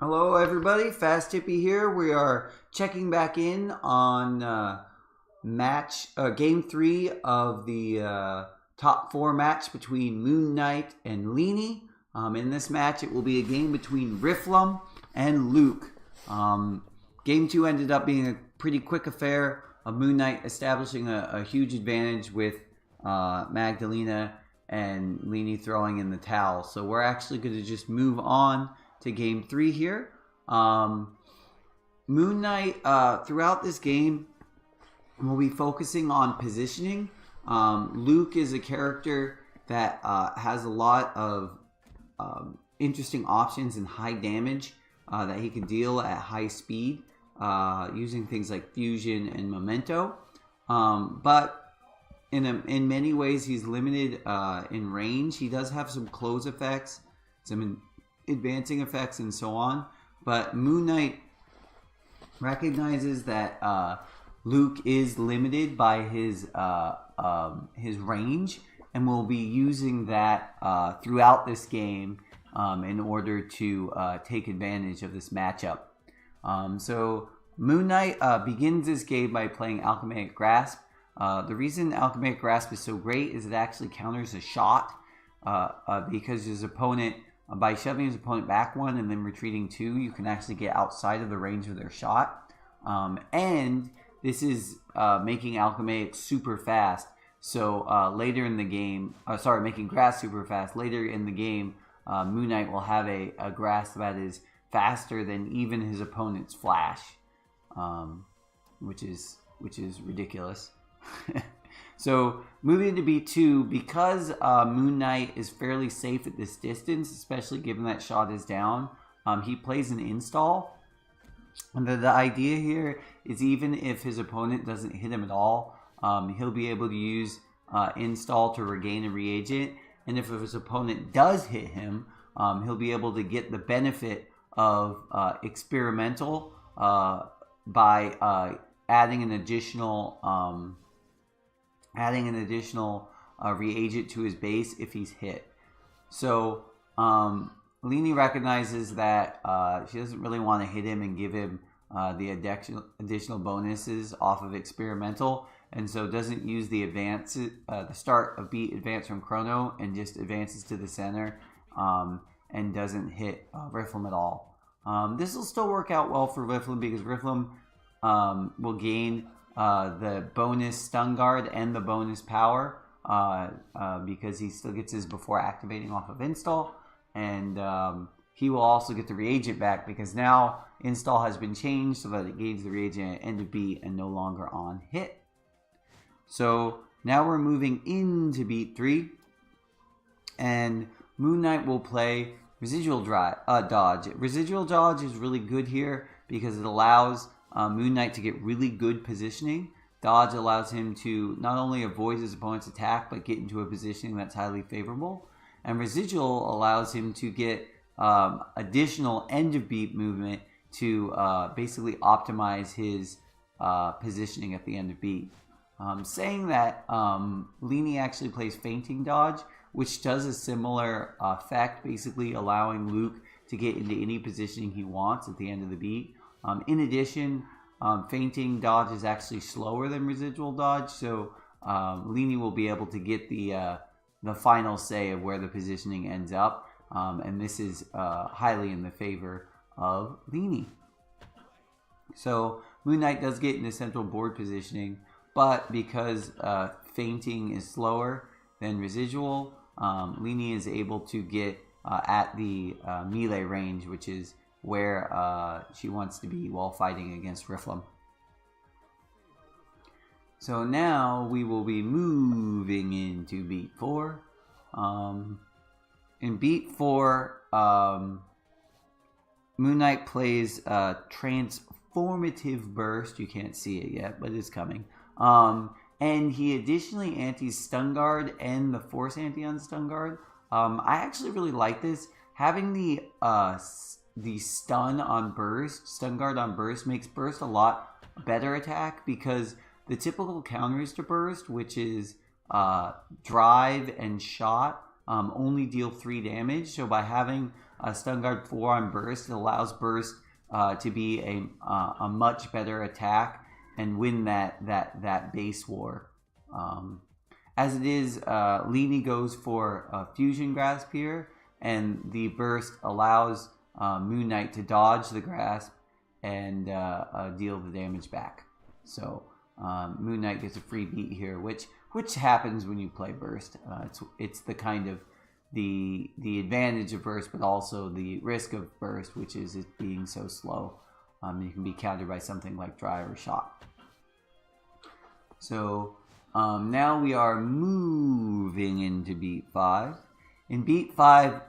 Hello everybody, Fast Tippy here. We are checking back in on game 3 of the top 4 match between Moon Knight and Linne. In this match it will be a game between Riflam and Luke. Game 2 ended up being a pretty quick affair of Moon Knight establishing a huge advantage with Magdalena and Linne throwing in the towel. So we're actually going to just move on to game 3 here. Moon Knight, throughout this game, will be focusing on positioning. Luke is a character that has a lot of interesting options and high damage that he can deal at high speed using things like fusion and memento. But in many ways, he's limited in range. He does have some close effects, some advancing effects, and so on. But Moon Knight recognizes that Luke is limited by his range, and will be using that throughout this game in order to take advantage of this matchup. So Moon Knight begins this game by playing Alchematic Grasp. The reason Alchematic Grasp is so great is it actually counters a shot because his opponent, by shoving his opponent back 1 and then retreating 2, you can actually get outside of the range of their shot. And this is making Alchematic super fast. So later in the game, making Grasp super fast. Later in the game, Moon Knight will have a Grasp that is faster than even his opponent's Flash, which is ridiculous. So moving to B2, because Moon Knight is fairly safe at this distance, especially given that shot is down, he plays an install. And the idea here is even if his opponent doesn't hit him at all, he'll be able to use install to regain a reagent. And if his opponent does hit him, he'll be able to get the benefit of experimental by adding an additional reagent to his base if he's hit. So Linne recognizes that she doesn't really want to hit him and give him the additional bonuses off of experimental, and so doesn't use the start of beat advance from Chrono, and just advances to the center and doesn't hit Riflam at all. This will still work out well for Riflam because Riflam will gain the bonus stun guard and the bonus power because he still gets his before activating off of install, and he will also get the reagent back because now install has been changed so that it gains the reagent at end of beat and no longer on hit. So now we're moving into beat 3, and Moon Knight will play residual dodge. Residual dodge is really good here because it allows Moon Knight to get really good positioning. Dodge allows him to not only avoid his opponent's attack, but get into a positioning that's highly favorable. And residual allows him to get additional end of beat movement to basically optimize his positioning at the end of beat. Saying that, Linne actually plays fainting dodge, which does a similar effect, basically allowing Luke to get into any positioning he wants at the end of the beat. In addition, fainting dodge is actually slower than residual dodge, so Linne will be able to get the final say of where the positioning ends up, and this is highly in the favor of Linne. So Moon Knight does get into central board positioning, but because fainting is slower than residual, Linne is able to get at the melee range, which is where she wants to be while fighting against Riflam. So now we will be moving into beat 4. In beat 4, Moon Knight plays Transformative Burst. You can't see it yet, but it's coming. And he additionally antis Stun Guard and the Force anti on Stun Guard. I actually really like this. Having the stun guard on burst makes burst a lot better attack, because the typical counters to burst, which is drive and shot, only deal 3 damage. So by having Stun Guard 4 on Burst. It allows Burst to be a much better attack and win that base war. As it is, Linne goes for Fusion Grasp here, and the Burst allows Moon Knight to dodge the Grasp and deal the damage back. So Moon Knight gets a free beat here, which happens when you play Burst. It's the kind of the advantage of Burst, but also the risk of Burst, which is it being so slow. You can be countered by something like Drive or Shot. So now we are moving into beat 5. In beat 5,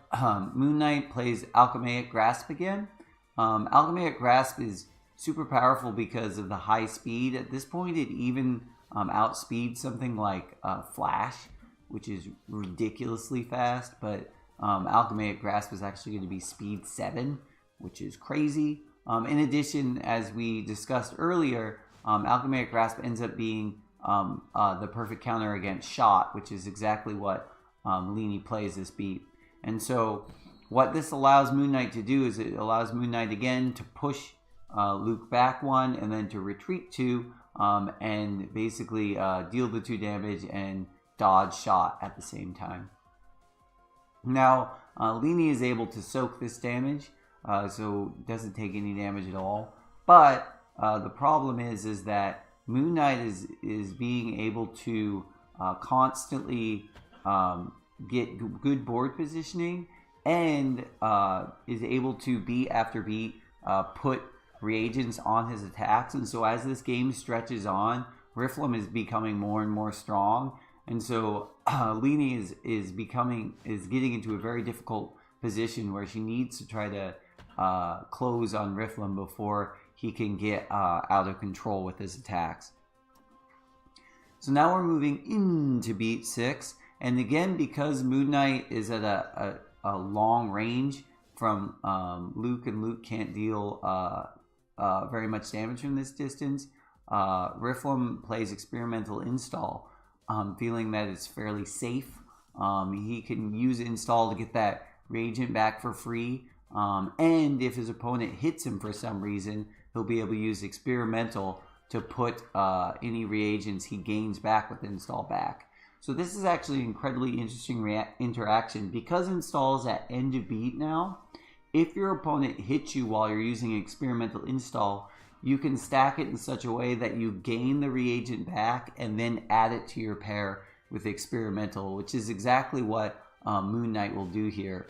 Moon Knight plays Alchemaic Grasp again. Alchemaic Grasp is super powerful because of the high speed. At this point, it even outspeeds something like Flash, which is ridiculously fast. But Alchemaic Grasp is actually going to be speed 7, which is crazy. In addition, as we discussed earlier, Alchemaic Grasp ends up being the perfect counter against Shot, which is exactly what Linne plays this beat. And so what this allows Moon Knight to do is it allows Moon Knight again to push Luke back 1 and then to retreat 2 and basically deal the 2 damage and dodge Shot at the same time. Now Linne is able to soak this damage, so doesn't take any damage at all. But the problem is that Moon Knight is being able to constantly get good board positioning and is able to beat after beat put reagents on his attacks. And so as this game stretches on, Riflam is becoming more and more strong. And so Linne is getting into a very difficult position where she needs to try to close on Riflam before he can get out of control with his attacks. So now we're moving into beat 6, and again, because Moon Knight is at a long range from Luke, and Luke can't deal very much damage from this distance, Riflam plays Experimental Install, feeling that it's fairly safe. He can use Install to get that reagent back for free, and if his opponent hits him for some reason, he'll be able to use Experimental to put any reagents he gains back with Install back. So this is actually an incredibly interesting interaction. Because Install is at end of beat now, if your opponent hits you while you're using Experimental Install, you can stack it in such a way that you gain the reagent back and then add it to your pair with Experimental, which is exactly what Moon Knight will do here.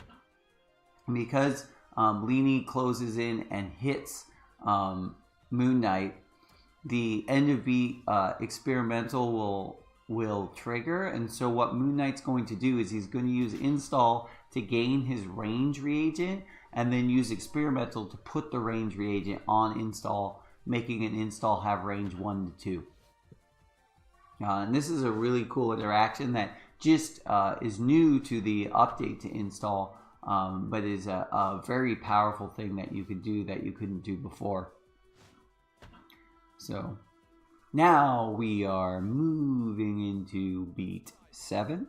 Because Linne closes in and hits Moon Knight, the end of beat Experimental will trigger, and so what Moon Knight's going to do is he's going to use Install to gain his range reagent, and then use Experimental to put the range reagent on Install, making an Install have range 1 to 2. And this is a really cool interaction that just is new to the update to Install, but is a very powerful thing that you could do that you couldn't do before. So now we are moving into beat 7.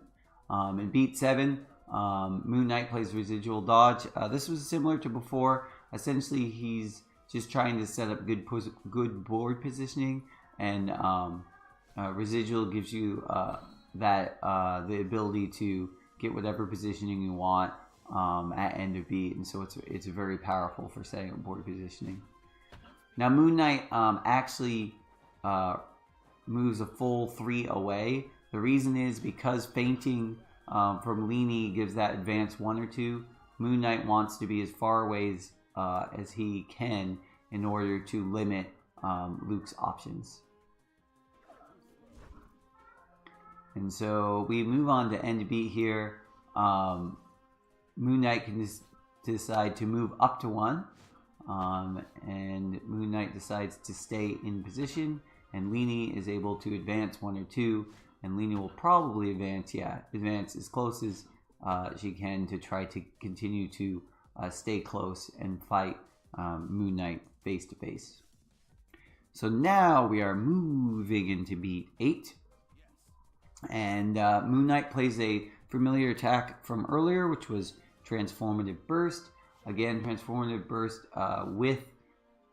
In beat 7, Moon Knight plays Residual Dodge. This was similar to before. Essentially, he's just trying to set up good board positioning, and Residual gives you the ability to get whatever positioning you want at end of beat, and so it's very powerful for setting up board positioning. Now Moon Knight actually moves a full 3 away. The reason is because feinting from Linne gives that advance 1 or 2. Moon Knight wants to be as far away as he can in order to limit Luke's options. And so we move on to end beat here. Moon Knight can decide to move up to 1. And Moon Knight decides to stay in position, and Linne is able to advance 1 or 2, and Linne will probably advance as close as she can to try to continue to stay close and fight Moon Knight face to face. So now we are moving into beat 8, and Moon Knight plays a familiar attack from earlier, which was Transformative Burst. Again, Transformative Burst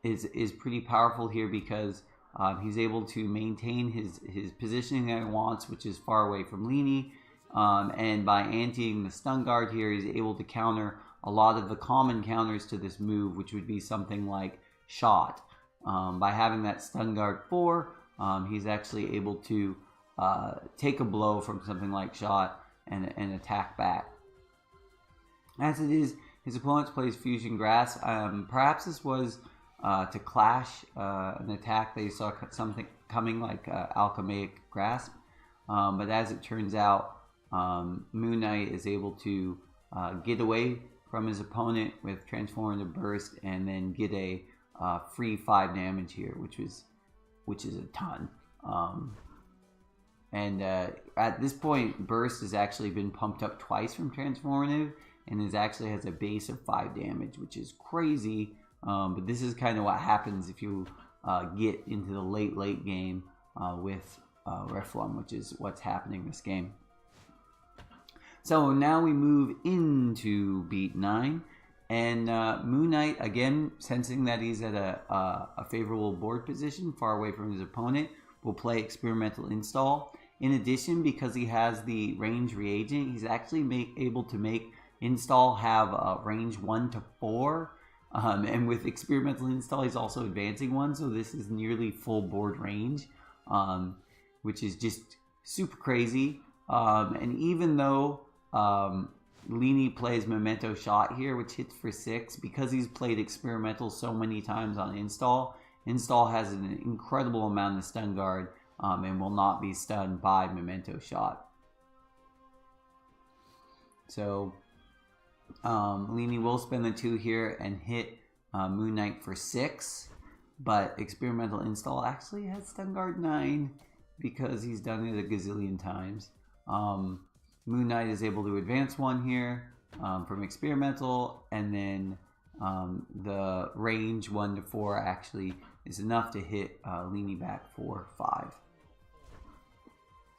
is pretty powerful here because he's able to maintain his positioning that he wants, which is far away from Linne. And by anteing the stun guard here, he's able to counter a lot of the common counters to this move, which would be something like Shot. By having that stun guard 4, he's actually able to take a blow from something like Shot and attack back. As it is, his opponent plays Fusion Grasp. Perhaps this was to clash an attack they saw something coming like Alchemaic Grasp. But as it turns out, Moon Knight is able to get away from his opponent with Transformative Burst and then get a free 5 damage here, which is a ton. And at this point, Burst has actually been pumped up twice from Transformative, and actually has a base of 5 damage, which is crazy. But this is kind of what happens if you get into the late game with Riflam, which is what's happening this game. So now we move into beat 9, and Moon Knight, again, sensing that he's at a favorable board position far away from his opponent, will play Experimental Install. In addition, because he has the range reagent, he's actually able to make Install have range 1 to 4. And with Experimental Install, he's also advancing 1, so this is nearly full board range, which is just super crazy. And even though Linne plays Memento Shot here, which hits for 6, because he's played Experimental so many times on Install has an incredible amount of stun guard and will not be stunned by Memento Shot. So Linne will spend the 2 here and hit Moon Knight for 6, but Experimental Install actually has stun guard 9 because he's done it a gazillion times. Moon Knight is able to advance 1 here from Experimental, and then the range 1 to 4 actually is enough to hit Linne back for 5.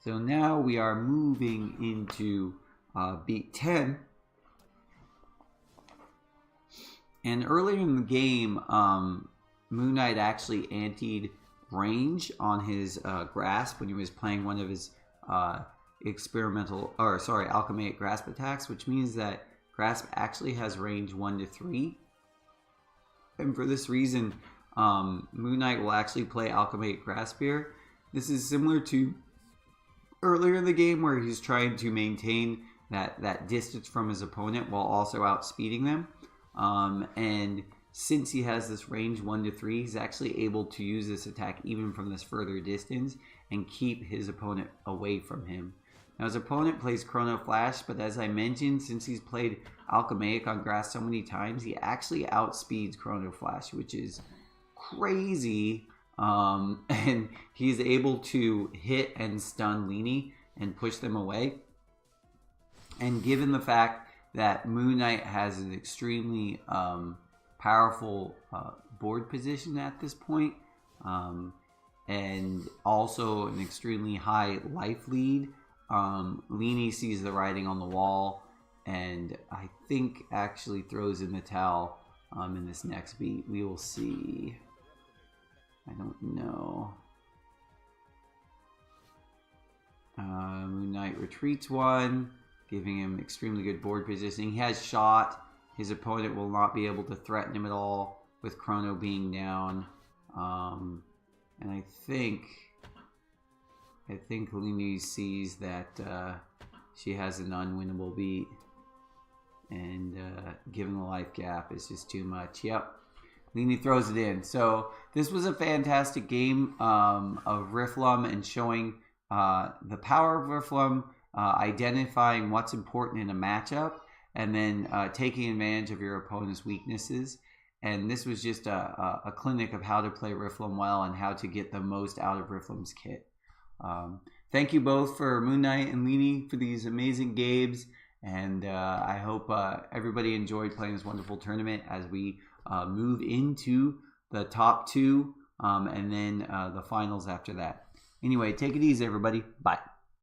So now we are moving into beat 10. And earlier in the game, Moon Knight actually anteed range on his Grasp when he was playing one of his Alchemaic Grasp attacks, which means that Grasp actually has range 1 to 3. And for this reason, Moon Knight will actually play Alchemaic Grasp here. This is similar to earlier in the game where he's trying to maintain that distance from his opponent while also outspeeding them. And since he has this range 1 to 3, he's actually able to use this attack even from this further distance and keep his opponent away from him. Now his opponent plays Chrono Flash, but as I mentioned, since he's played Alchemaic on grass so many times, he actually outspeeds Chrono Flash, which is crazy. And he's able to hit and stun Linne and push them away. And given the fact that Moon Knight has an extremely powerful board position at this point, and also an extremely high life lead, Linne sees the writing on the wall, and I think actually throws in the towel in this next beat. We will see. I don't know. Moon Knight retreats 1, giving him extremely good board positioning. He has Shot. His opponent will not be able to threaten him at all with Chrono being down. And I think Linne sees that she has an unwinnable beat, and given the life gap is just too much. Yep, Linne throws it in. So this was a fantastic game of Riflam and showing the power of Riflam, identifying what's important in a matchup, and then taking advantage of your opponent's weaknesses. And this was just a clinic of how to play Riflam well and how to get the most out of Riflam's kit. Thank you both for Moon Knight and Linne for these amazing games, and I hope everybody enjoyed playing this wonderful tournament as we move into the top 2 and then the finals after that. Anyway, take it easy, everybody. Bye.